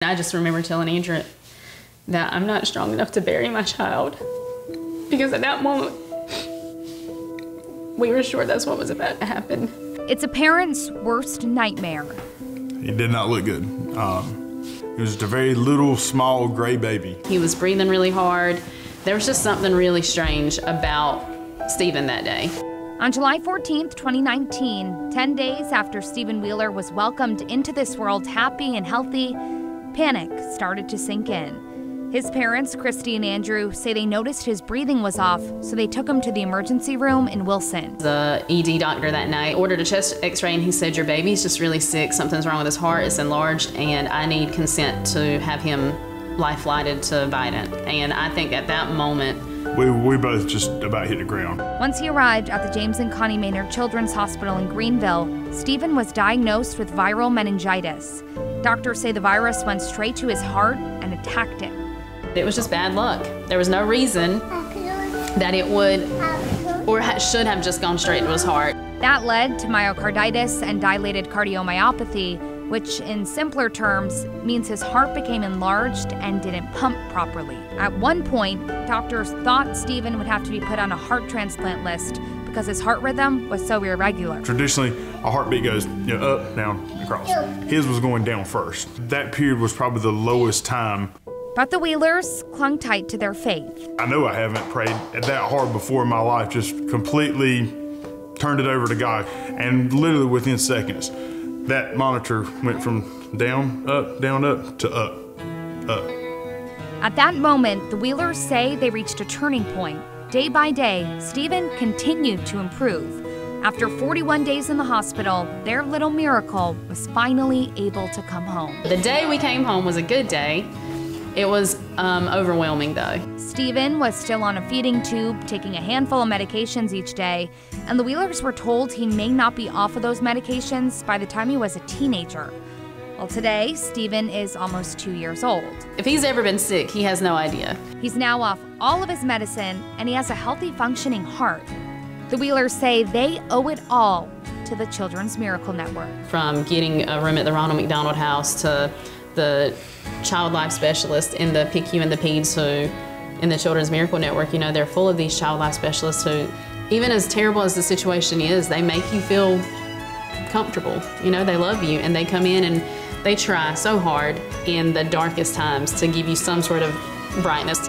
I just remember telling Andrew that I'm not strong enough to bury my child, because at that moment, we were sure that's what was about to happen. It's a parent's worst nightmare. He did not look good. He was just a very little, small, gray baby. He was breathing really hard. There was just something really strange about Stephen that day. On July 14th, 2019, 10 days after Stephen Wheeler was welcomed into this world happy and healthy, panic started to sink in. His parents, Christy and Andrew, say they noticed his breathing was off, so they took him to the emergency room in Wilson. The ED doctor that night ordered a chest x-ray, and he said, "Your baby's just really sick. Something's wrong with his heart. It's enlarged, and I need consent to have him life-flighted to Vidant." And I think at that moment, we both just about hit the ground. Once he arrived at the James and Connie Maynard Children's Hospital in Greenville, Stephen was diagnosed with viral meningitis. Doctors say the virus went straight to his heart and attacked it. it was just bad luck. There was no reason that it would or should have just gone straight to his heart. That led to myocarditis and dilated cardiomyopathy, which in simpler terms means his heart became enlarged and didn't pump properly. At one point, doctors thought Stephen would have to be put on a heart transplant list because his heart rhythm was so irregular. Traditionally, a heartbeat goes up, down, across. His was going down first. That period was probably the lowest time. But the Wheelers clung tight to their faith. I know I haven't prayed that hard before in my life, just completely turned it over to God. And literally within seconds, that monitor went from down, up, to up, up. At that moment, the Wheelers say they reached a turning point. Day by day, Stephen continued to improve. After 41 days in the hospital, their little miracle was finally able to come home. The day we came home was a good day. It was overwhelming though. Stephen was still on a feeding tube, taking a handful of medications each day, and the Wheelers were told he may not be off of those medications by the time he was a teenager. Well, today, Stephen is almost 2 years old. If he's ever been sick, he has no idea. He's now off all of his medicine, and he has a healthy, functioning heart. The Wheelers say they owe it all to the Children's Miracle Network. From getting a room at the Ronald McDonald House to the child life specialist in the PICU and the PEDS who, in the Children's Miracle Network, you know, they're full of these child life specialists who, even as terrible as the situation is, they make you feel comfortable. You know, they love you and they come in and they try so hard in the darkest times to give you some sort of brightness.